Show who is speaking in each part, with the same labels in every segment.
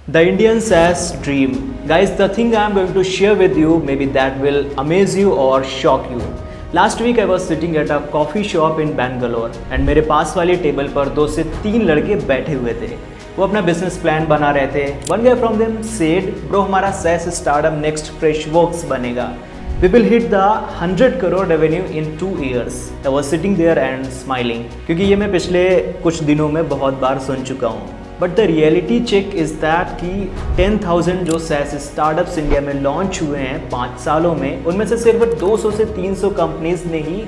Speaker 1: The Indian SaaS dream. Guys, the thing I am going to share with you, maybe that will amaze you or shock you. Last week I was sitting at a coffee shop in Bangalore and मेरे पास वाली table पर 2 से 3 लड़के बैठे हुए थे। वो अपना बिजनेस प्लान बना रहे थे। One guy from them said, "Bro, हमारा SaaS startup next Freshworks बनेगा. We will hit the 100 crore revenue in 2 years." I was sitting there and smiling क्योंकि ये मैं पिछले कुछ दिनों में बहुत बार सुन चुका हूँ। But the reality check is that कि 10,000 जो SaaS स्टार्टअप्स इंडिया में लॉन्च हुए हैं 5 सालों में, उनमें से सिर्फ 200 से 300 कंपनीज ने ही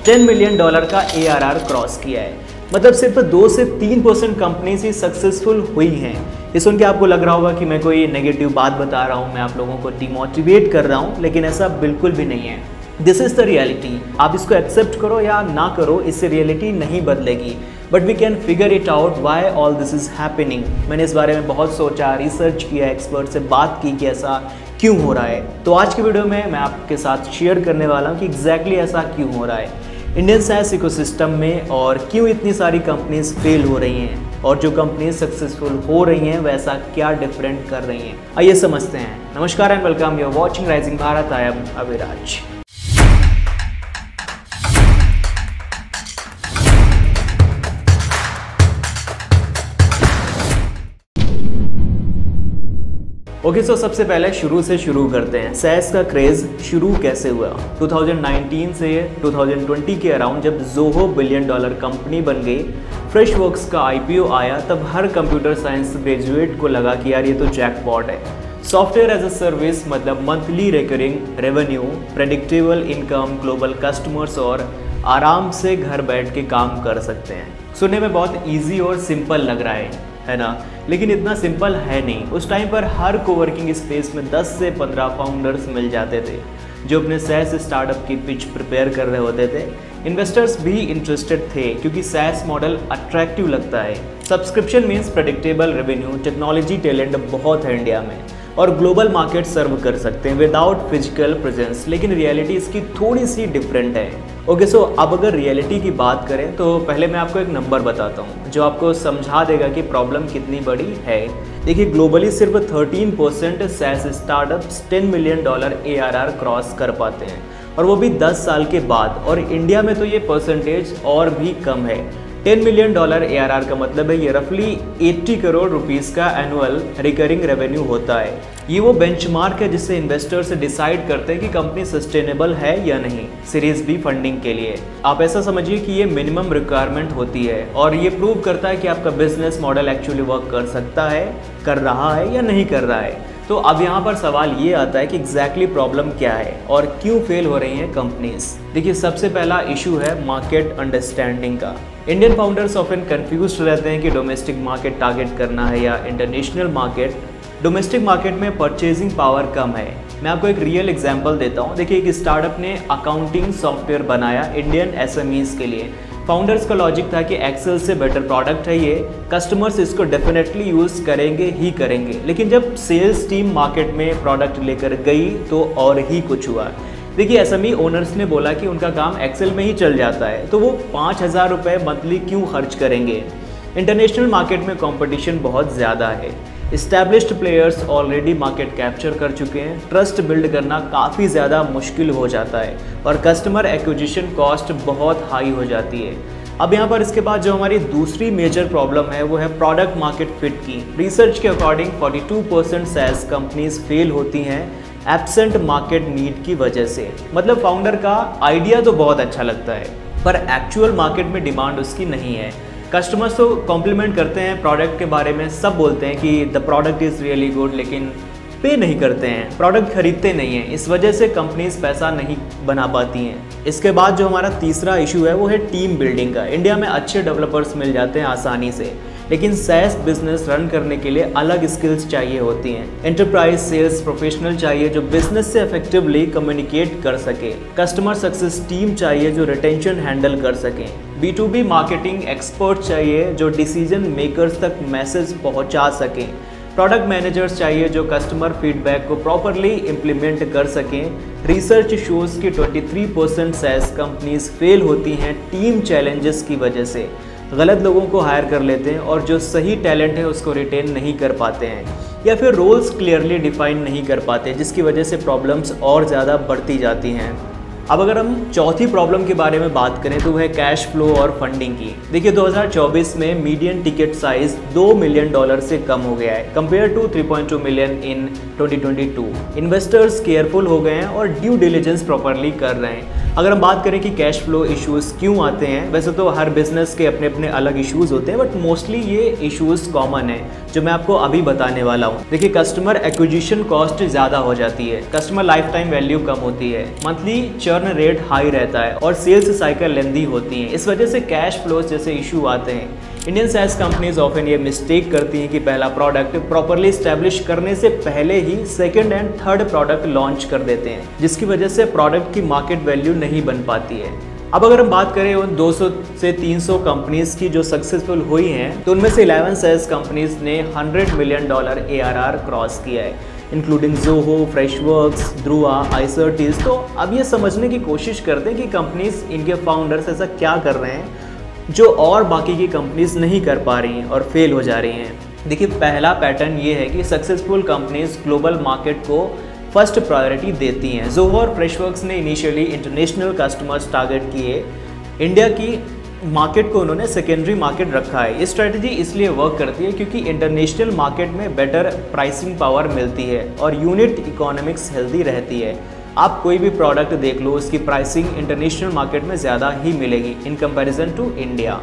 Speaker 1: $10 मिलियन का ARR क्रॉस किया है। मतलब सिर्फ 2 से 3% कंपनीज ही सक्सेसफुल हुई हैं। ये सुन के आपको लग रहा होगा कि मैं कोई नेगेटिव बात बता रहा हूँ, मैं आप लोगों को डिमोटिवेट कर रहा हूँ, लेकिन ऐसा बिल्कुल भी नहीं है। This is the reality. आप इसको एक्सेप्ट करो या ना करो, इससे रियलिटी नहीं बदलेगी, but we can figure it out why all this is happening. मैंने इस बारे में बहुत सोचा, रिसर्च किया, एक्सपर्ट से बात की कि ऐसा क्यों हो रहा है। तो आज की वीडियो में मैं आपके साथ शेयर करने वाला हूँ कि एग्जैक्टली ऐसा क्यों हो रहा है इंडियन SaaS इकोसिस्टम में, और क्यों इतनी सारी कंपनीज फेल हो रही हैं, और जो कंपनीज सक्सेसफुल हो रही हैं वैसा क्या डिफरेंट कर रही हैं। आइए समझते हैं। नमस्कार and welcome, you are watching rising Bharat. I am Aviraj. Okay, so सबसे पहले शुरू से शुरू करते हैं। SaaS का क्रेज़ शुरू कैसे हुआ? 2019 से 2020 के अराउंड जब Zoho $1 बिलियन कंपनी बन गई, फ्रेशवर्क्स का IPO आया, तब हर कंप्यूटर साइंस ग्रेजुएट को लगा कि यार ये तो जैकपॉट है। सॉफ्टवेयर एज अ सर्विस मतलब monthly recurring revenue, predictable income, global customers और आराम से घर बैठ के काम कर सकते हैं। सुनने में बहुत ईजी और सिंपल लग रहा है ना? लेकिन इतना सिंपल है नहीं। उस टाइम पर हर कोवर्किंग स्पेस में 10 से 15 फाउंडर्स मिल जाते थे जो अपने SaaS स्टार्टअप की पिच प्रिपेयर कर रहे होते थे। इन्वेस्टर्स भी इंटरेस्टेड थे क्योंकि SaaS मॉडल अट्रैक्टिव लगता है। Subscription means predictable revenue, technology talent बहुत है इंडिया में और ग्लोबल मार्केट सर्व कर सकते हैं विदाउट फिजिकल प्रेजेंस। लेकिन रियलिटी इसकी थोड़ी सी डिफरेंट है। ओके, सो अब अगर रियलिटी की बात करें तो पहले मैं आपको एक नंबर बताता हूँ जो आपको समझा देगा कि प्रॉब्लम कितनी बड़ी है। देखिए, ग्लोबली सिर्फ 13% SaaS startups $10 million ARR cross कर पाते हैं, और वो भी 10 साल के बाद। और इंडिया में तो ये परसेंटेज और भी कम है। $10 मिलियन ARR का मतलब है ये रफली 80 करोड़ रुपीस का एनुअल रिकरिंग रेवेन्यू होता है। ये वो बेंचमार्क है जिससे इन्वेस्टर्स डिसाइड करते हैं कि कंपनी सस्टेनेबल है या नहीं सीरीज बी फंडिंग के लिए। आप ऐसा समझिए कि ये मिनिमम रिक्वायरमेंट होती है, और ये प्रूव करता है कि आपका बिजनेस मॉडल एक्चुअली वर्क कर सकता है, कर रहा है या नहीं कर रहा है। तो अब यहाँ पर सवाल ये आता है कि एग्जैक्टली प्रॉब्लम क्या है और क्यों फेल हो रही हैं कंपनीज। देखिए, सबसे पहला इशू है मार्केट अंडरस्टैंडिंग का। इंडियन फाउंडर्स ऑफन कंफ्यूज रहते हैं कि डोमेस्टिक मार्केट टारगेट करना है या इंटरनेशनल मार्केट। डोमेस्टिक मार्केट में परचेजिंग पावर कम है। मैं आपको एक रियल एग्जांपल देता हूँ। देखिए, एक स्टार्टअप ने अकाउंटिंग सॉफ्टवेयर बनाया इंडियन SMEs के लिए। फाउंडर्स का लॉजिक था कि एक्सेल से बेटर प्रोडक्ट है ये, कस्टमर्स इसको डेफिनेटली यूज़ करेंगे ही करेंगे। लेकिन जब सेल्स टीम मार्केट में प्रोडक्ट लेकर गई तो और ही कुछ हुआ। देखिए, SME ओनर्स ने बोला कि उनका काम एक्सेल में ही चल जाता है, तो वो 5,000 रुपये मंथली क्यों खर्च करेंगे। इंटरनेशनल मार्केट में कंपटीशन बहुत ज़्यादा है। Established players already market capture कर चुके हैं। ट्रस्ट बिल्ड करना काफ़ी ज़्यादा मुश्किल हो जाता है और कस्टमर एक्विजिशन कॉस्ट बहुत हाई हो जाती है। अब यहाँ पर इसके बाद जो हमारी दूसरी मेजर प्रॉब्लम है वो है प्रोडक्ट मार्केट फिट की। रिसर्च के अकॉर्डिंग 42% SaaS कंपनीज फेल होती हैं एब्सेंट मार्केट नीड की वजह से। मतलब फाउंडर का आइडिया तो बहुत अच्छा लगता है पर एक्चुअल मार्केट में डिमांड उसकी नहीं है। कस्टमर्स तो कॉम्प्लीमेंट करते हैं प्रोडक्ट के बारे में, सब बोलते हैं कि the product is really good, लेकिन पे नहीं करते हैं, प्रोडक्ट खरीदते नहीं हैं। इस वजह से कंपनीज पैसा नहीं बना पाती हैं। इसके बाद जो हमारा तीसरा इशू है वो है टीम बिल्डिंग का। इंडिया में अच्छे डेवलपर्स मिल जाते हैं आसानी से, लेकिन SaaS बिजनेस रन करने के लिए अलग स्किल्स चाहिए होती हैं। एंटरप्राइज सेल्स प्रोफेशनल चाहिए जो बिजनेस से इफेक्टिवली कम्युनिकेट कर सके। कस्टमर सक्सेस टीम चाहिए जो रिटेंशन हैंडल कर सकें। B2B मार्केटिंग एक्सपर्ट चाहिए जो डिसीजन मेकर्स तक मैसेज पहुंचा सकें। प्रोडक्ट मैनेजर्स चाहिए जो कस्टमर फीडबैक को प्रॉपरली इम्प्लीमेंट कर सकें। रिसर्च शोज कि 23% SaaS कंपनीज फेल होती हैं टीम चैलेंजेस की वजह से। गलत लोगों को हायर कर लेते हैं और जो सही टैलेंट है उसको रिटेन नहीं कर पाते हैं, या फिर रोल्स क्लियरली डिफाइन नहीं कर पाते, जिसकी वजह से प्रॉब्लम्स और ज़्यादा बढ़ती जाती हैं। अब अगर हम चौथी प्रॉब्लम के बारे में बात करें तो वह है कैश फ्लो और फंडिंग की। देखिए 2024 में मीडियन टिकट साइज $2 मिलियन से कम हो गया है compare to 3.2 million in 2022। Investors careful हो गए हैं और ड्यू डिलिजेंस प्रॉपरली कर रहे हैं। अगर हम बात करें कि कैश फ्लो इश्यूज़ क्यों आते हैं, वैसे तो हर बिजनेस के अपने अपने अलग इश्यूज़ होते हैं, बट मोस्टली ये इश्यूज़ कॉमन है जो मैं आपको अभी बताने वाला हूँ। देखिए कस्टमर एक्विजिशन कॉस्ट ज़्यादा हो जाती है, कस्टमर लाइफ टाइम वैल्यू कम होती है, मंथली चर्न रेट हाई रहता है और सेल्स साइकिल लेंदी होती है। इस वजह से कैश फ्लोज जैसे इशू आते हैं। इंडियन SaaS कंपनीज ऑफन ये मिस्टेक करती हैं कि पहला प्रोडक्ट प्रॉपरली स्टैब्लिश करने से पहले ही second and third product launch कर देते हैं, जिसकी वजह से प्रोडक्ट की मार्केट वैल्यू नहीं बन पाती है। अब अगर हम बात करें उन 200 से 300 कंपनीज की जो सक्सेसफुल हुई हैं, तो उनमें से 11 SaaS कंपनीज ने $100 मिलियन ARR क्रॉस किया है, including Zoho, Freshworks, Druva, iCertis। तो अब ये समझने की कोशिश करते हैं कि कंपनीज, इनके फाउंडर्स ऐसा क्या कर रहे हैं जो और बाकी की कंपनीज नहीं कर पा रही हैं और फेल हो जा रही हैं। देखिए पहला पैटर्न ये है कि सक्सेसफुल कंपनीज ग्लोबल मार्केट को फर्स्ट प्रायोरिटी देती हैं। Zoho और Freshworks ने इनिशियली इंटरनेशनल कस्टमर्स टारगेट किए, इंडिया की मार्केट को उन्होंने सेकेंडरी मार्केट रखा है। ये स्ट्रेटजी इसलिए वर्क करती है क्योंकि इंटरनेशनल मार्केट में बेटर प्राइसिंग पावर मिलती है और यूनिट इकोनॉमिक्स हेल्दी रहती है। आप कोई भी प्रोडक्ट देख लो, उसकी प्राइसिंग इंटरनेशनल मार्केट में ज़्यादा ही मिलेगी इन कंपैरिजन टू इंडिया।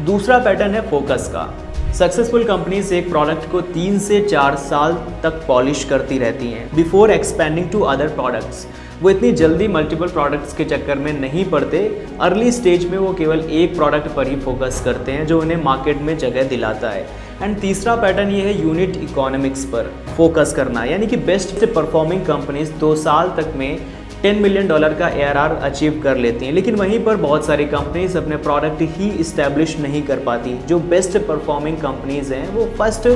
Speaker 1: दूसरा पैटर्न है फोकस का। सक्सेसफुल कंपनीज एक प्रोडक्ट को 3 से 4 साल तक पॉलिश करती रहती हैं before expanding to other products. वो इतनी जल्दी मल्टीपल प्रोडक्ट्स के चक्कर में नहीं पड़ते। अर्ली स्टेज में वो केवल एक प्रोडक्ट पर ही फोकस करते हैं जो उन्हें मार्केट में जगह दिलाता है। एंड तीसरा पैटर्न ये है यूनिट इकोनॉमिक्स पर फोकस करना, यानी कि बेस्ट परफॉर्मिंग कंपनीज 2 साल तक में $10 मिलियन का ARR अचीव कर लेती हैं, लेकिन वहीं पर बहुत सारी कंपनीज अपने प्रोडक्ट ही इस्टेब्लिश नहीं कर पाती। जो बेस्ट परफॉर्मिंग कंपनीज हैं वो फर्स्ट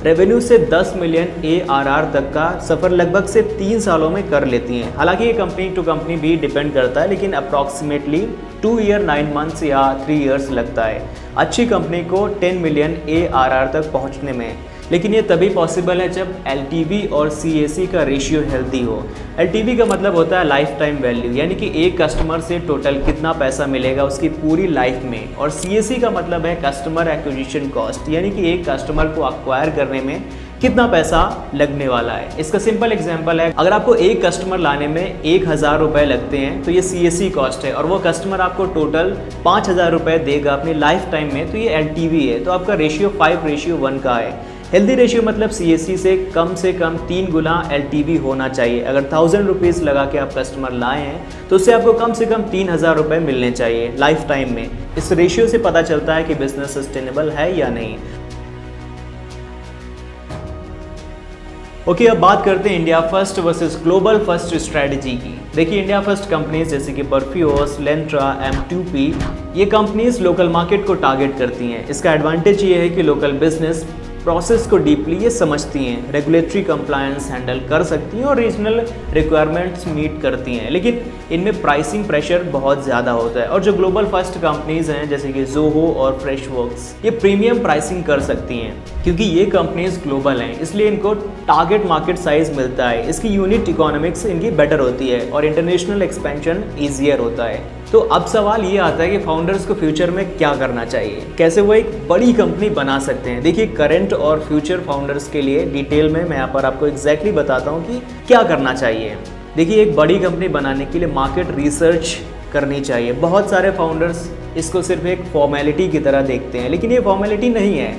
Speaker 1: रेवेन्यू से 10 मिलियन ARR तक का सफ़र लगभग से 3 सालों में कर लेती हैं। हालांकि ये कंपनी टू कंपनी भी डिपेंड करता है, लेकिन अप्रॉक्सीमेटली 2 ईयर 9 मंथ्स या 3 इयर्स लगता है अच्छी कंपनी को 10 मिलियन ARR तक पहुंचने में। लेकिन ये तभी पॉसिबल है जब LTV और CAC का रेशियो हेल्दी हो। LTV का मतलब होता है लाइफ टाइम वैल्यू, यानी कि एक कस्टमर से टोटल कितना पैसा मिलेगा उसकी पूरी लाइफ में, और CAC का मतलब है कस्टमर एक्विजिशन कॉस्ट, यानी कि एक कस्टमर को अक्वायर करने में कितना पैसा लगने वाला है। इसका सिंपल एग्जांपल है, अगर आपको एक कस्टमर लाने में 1000 रुपये लगते हैं तो ये CAC कॉस्ट है, और वो कस्टमर आपको टोटल 5000 रुपये देगा अपनी लाइफ टाइम में, तो ये LTV है। तो आपका रेशियो 5:1 का है। हेल्दी रेशियो मतलब CAC से कम 3 गुना LTV होना चाहिए। अगर 1000 रुपीज़ लगा के आप कस्टमर लाए हैं तो उससे आपको कम से कम 3000 रुपये मिलने चाहिए लाइफ टाइम में। इस रेशियो से पता चलता है कि बिजनेस सस्टेनेबल है या नहीं। ओके, अब बात करते हैं India first versus global first strategy की। देखिए इंडिया फर्स्ट कंपनीज जैसे कि परफ्यूस, लेंट्रा, M2P, ये कंपनीज लोकल मार्केट को टारगेट करती हैं। इसका एडवांटेज ये है कि लोकल बिजनेस प्रोसेस को डीपली ये समझती हैं, रेगुलेटरी कंप्लायंस हैंडल कर सकती हैं और रीजनल रिक्वायरमेंट्स मीट करती हैं, लेकिन इनमें प्राइसिंग प्रेशर बहुत ज़्यादा होता है। और जो ग्लोबल फर्स्ट कंपनीज हैं जैसे कि Zoho और फ्रेशवर्क्स, ये प्रीमियम प्राइसिंग कर सकती हैं क्योंकि ये कंपनीज ग्लोबल हैं, इसलिए इनको टारगेट मार्केट साइज मिलता है, इसकी यूनिट इकोनॉमिक्स इनकी बेटर होती है और इंटरनेशनल एक्सपेंशन ईजियर होता है। तो अब सवाल ये आता है कि फाउंडर्स को फ्यूचर में क्या करना चाहिए, कैसे वो एक बड़ी कंपनी बना सकते हैं। देखिए करंट और फ्यूचर फाउंडर्स के लिए डिटेल में मैं यहाँ पर आपको एग्जैक्टली बताता हूँ कि क्या करना चाहिए। देखिए एक बड़ी कंपनी बनाने के लिए मार्केट रिसर्च करनी चाहिए। बहुत सारे फाउंडर्स इसको सिर्फ एक फॉर्मेलिटी की तरह देखते हैं, लेकिन ये फॉर्मेलिटी नहीं है।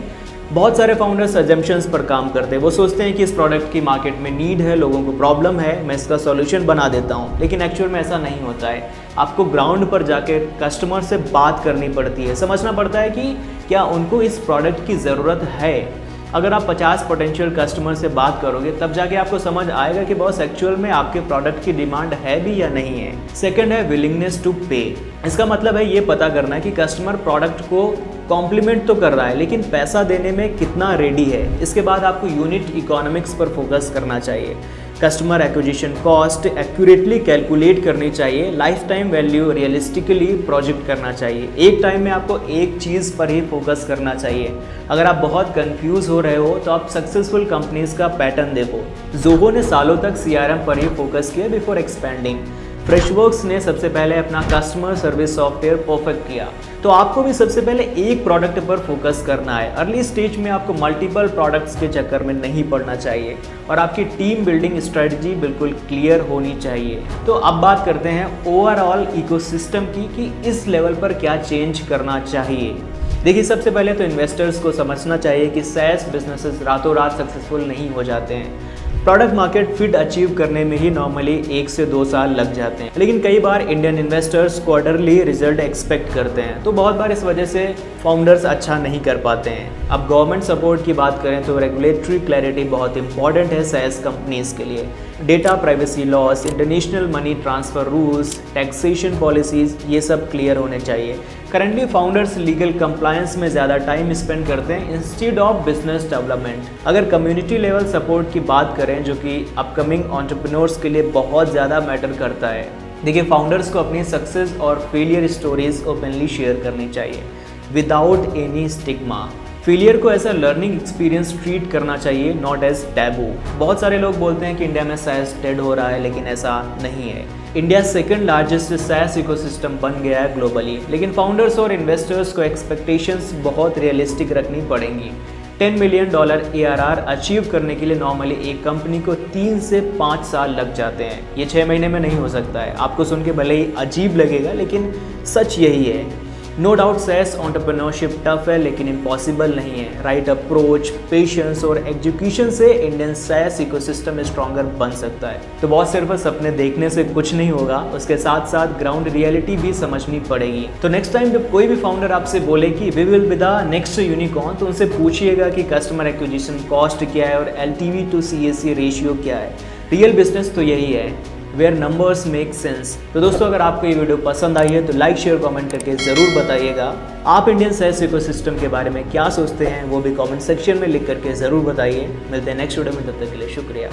Speaker 1: बहुत सारे फाउंडर्स अजम्पशंस पर काम करते हैं। वो सोचते हैं कि इस प्रोडक्ट की मार्केट में नीड है, लोगों को प्रॉब्लम है, मैं इसका सॉल्यूशन बना देता हूँ, लेकिन एक्चुअल में ऐसा नहीं होता है। आपको ग्राउंड पर जाके कस्टमर से बात करनी पड़ती है, समझना पड़ता है कि क्या उनको इस प्रोडक्ट की ज़रूरत है। अगर आप 50 पोटेंशियल कस्टमर से बात करोगे तब जाके आपको समझ आएगा कि बॉस एक्चुअल में आपके प्रोडक्ट की डिमांड है भी या नहीं है। सेकंड है विलिंगनेस टू पे। इसका मतलब है ये पता करना कि कस्टमर प्रोडक्ट को कॉम्प्लीमेंट तो कर रहा है लेकिन पैसा देने में कितना रेडी है। इसके बाद आपको यूनिट इकोनॉमिक्स पर फोकस करना चाहिए। Customer acquisition cost accurately calculate करनी चाहिए, life time value realistically project करना चाहिए। एक टाइम में आपको एक चीज़ पर ही फोकस करना चाहिए। अगर आप बहुत कंफ्यूज हो रहे हो तो आप सक्सेसफुल कंपनीज का पैटर्न देखो। ज़ोहो ने सालों तक CRM पर ही फोकस किया बिफोर एक्सपेंडिंग। फ्रेशवर्क्स ने सबसे पहले अपना कस्टमर सर्विस सॉफ्टवेयर परफेक्ट किया। तो आपको भी सबसे पहले एक प्रोडक्ट पर फोकस करना है। अर्ली स्टेज में आपको मल्टीपल प्रोडक्ट्स के चक्कर में नहीं पड़ना चाहिए और आपकी टीम बिल्डिंग स्ट्रेटजी बिल्कुल क्लियर होनी चाहिए। तो अब बात करते हैं ओवरऑल इकोसिस्टम की कि इस लेवल पर क्या चेंज करना चाहिए। देखिए, सबसे पहले तो इन्वेस्टर्स को समझना चाहिए कि SaaS बिजनेसेस रातों रात सक्सेसफुल नहीं हो जाते हैं। प्रोडक्ट मार्केट फिट अचीव करने में ही नॉर्मली 1 से 2 साल लग जाते हैं, लेकिन कई बार Indian investors quarterly result expect करते हैं, तो बहुत बार इस वजह से फाउंडर्स अच्छा नहीं कर पाते हैं। अब गवर्नमेंट सपोर्ट की बात करें तो रेगुलेटरी क्लैरिटी बहुत इंपॉर्टेंट है SaaS कंपनीज के लिए। Data privacy loss, international money transfer rules, taxation policies, ये सब क्लियर होने चाहिए। करंटली फाउंडर्स लीगल कंप्लायंस में ज़्यादा टाइम स्पेंड करते हैं इंस्टेड ऑफ बिजनेस डेवलपमेंट। अगर कम्युनिटी लेवल सपोर्ट की बात करें जो कि अपकमिंग एंटरप्रेन्योर्स के लिए बहुत ज़्यादा मैटर करता है। देखिए, फाउंडर्स को अपनी सक्सेस और फेलियर स्टोरीज ओपनली शेयर करनी चाहिए विदाउट एनी स्टिग्मा। फेलियर को as a learning experience treat करना चाहिए, नॉट एज टैबू। बहुत सारे लोग बोलते हैं कि इंडिया में SaaS डेड हो रहा है, लेकिन ऐसा नहीं है। India second largest SaaS ecosystem बन गया है ग्लोबली, लेकिन फाउंडर्स और इन्वेस्टर्स को एक्सपेक्टेशंस बहुत रियलिस्टिक रखनी पड़ेंगी। $10 मिलियन ARR अचीव करने के लिए नॉर्मली एक कंपनी को 3 से 5 साल लग जाते हैं। ये 6 महीने में नहीं हो सकता है। आपको सुन के भले ही अजीब लगेगा, लेकिन सच यही है। No doubt SaaS entrepreneurship tough है, लेकिन इम्पॉसिबल नहीं है। राइट अप्रोच, पेशेंस और एजुकेशन से इंडियन SaaS इकोसिस्टम स्ट्रॉन्गर बन सकता है। तो बहुत सिर्फ सपने देखने से कुछ नहीं होगा, उसके साथ साथ ग्राउंड रियलिटी भी समझनी पड़ेगी। तो नेक्स्ट टाइम जब कोई भी फाउंडर आपसे बोले कि we will be the next unicorn, तो उनसे पूछिएगा कि कस्टमर एक्विजिशन कॉस्ट क्या है और LTV to CAC रेशियो क्या है। रियल बिजनेस तो यही है, वेयर नंबर्स मेक सेंस। तो दोस्तों, अगर आपको ये वीडियो पसंद आई है तो लाइक शेयर कमेंट करके ज़रूर बताइएगा। आप इंडियन SaaS इकोसिस्टम के बारे में क्या सोचते हैं वो भी कमेंट सेक्शन में लिख करके ज़रूर बताइए। मिलते हैं नेक्स्ट वीडियो में, तब तक के लिए शुक्रिया।